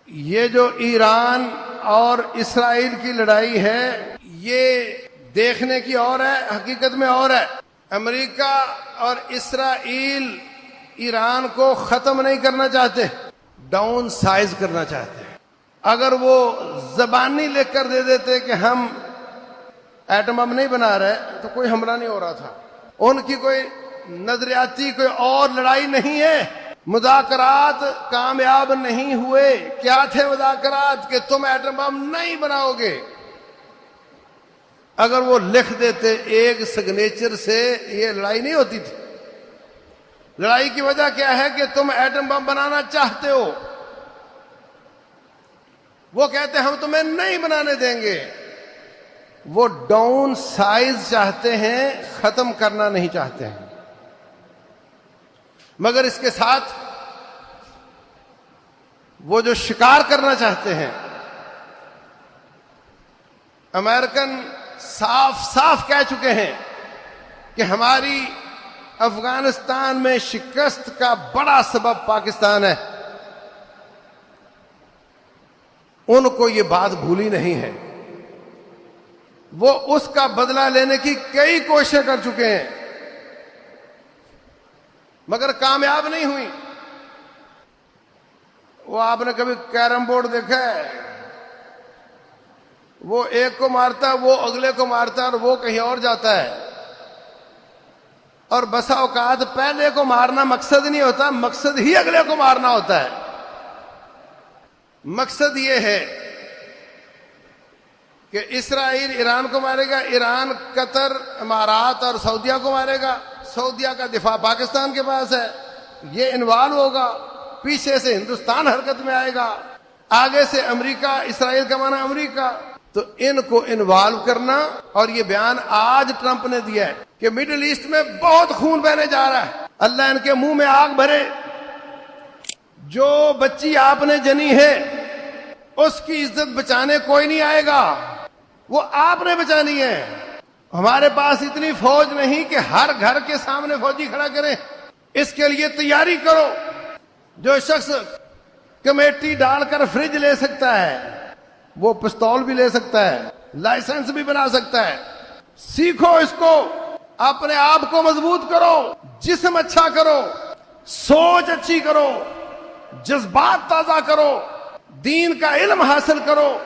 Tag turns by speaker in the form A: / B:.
A: یہ جو ایران اور اسرائیل کی لڑائی ہے یہ دیکھنے کی اور ہے، حقیقت میں اور ہے۔ امریکہ اور اسرائیل ایران کو ختم نہیں کرنا چاہتے، ڈاؤن سائز کرنا چاہتے ہیں۔ اگر وہ زبانی لکھ کر دے دیتے کہ ہم ایٹم بم نہیں بنا رہے تو کوئی حملہ نہیں ہو رہا تھا۔ ان کی کوئی نظریاتی کوئی اور لڑائی نہیں ہے۔ مذاکرات کامیاب نہیں ہوئے۔ کیا تھے مذاکرات؟ کہ تم ایٹم بم نہیں بناؤ گے۔ اگر وہ لکھ دیتے ایک سگنیچر سے یہ لڑائی نہیں ہوتی تھی۔ لڑائی کی وجہ کیا ہے کہ تم ایٹم بم بنانا چاہتے ہو، وہ کہتے ہم تمہیں نہیں بنانے دیں گے۔ وہ ڈاؤن سائز چاہتے ہیں، ختم کرنا نہیں چاہتے ہیں۔ مگر اس کے ساتھ وہ جو شکار کرنا چاہتے ہیں، امریکن صاف صاف کہہ چکے ہیں کہ ہماری افغانستان میں شکست کا بڑا سبب پاکستان ہے۔ ان کو یہ بات بھولی نہیں ہے۔ وہ اس کا بدلہ لینے کی کئی کوششیں کر چکے ہیں مگر کامیاب نہیں ہوئی۔ وہ آپ نے کبھی کیرم بورڈ دیکھا ہے؟ وہ ایک کو مارتا ہے، وہ اگلے کو مارتا ہے اور وہ کہیں اور جاتا ہے۔ اور بسا اوقات پہلے کو مارنا مقصد نہیں ہوتا، مقصد ہی اگلے کو مارنا ہوتا ہے۔ مقصد یہ ہے کہ اسرائیل ایران کو مارے گا، ایران قطر، امارات اور سعودیہ کو مارے گا، سعودیہ کا دفاع پاکستان کے پاس ہے، یہ انوالو ہوگا، پیچھے سے ہندوستان حرکت میں آئے گا، آگے سے امریکہ، اسرائیل کا معنی امریکہ۔ تو ان کو انوالو کرنا، اور یہ بیان آج ٹرمپ نے دیا ہے کہ مڈل ایسٹ میں بہت خون بہنے جا رہا ہے، اللہ ان کے منہ میں آگ بھرے۔ جو بچی آپ نے جنی ہے اس کی عزت بچانے کوئی نہیں آئے گا، وہ آپ نے بچانی ہے۔ ہمارے پاس اتنی فوج نہیں کہ ہر گھر کے سامنے فوجی کھڑا کریں، اس کے لیے تیاری کرو۔ جو شخص کمیٹی ڈال کر فریج لے سکتا ہے وہ پستول بھی لے سکتا ہے، لائسنس بھی بنا سکتا ہے۔ سیکھو اس کو، اپنے آپ کو مضبوط کرو، جسم اچھا کرو، سوچ اچھی کرو، جذبات تازہ کرو، دین کا علم حاصل کرو۔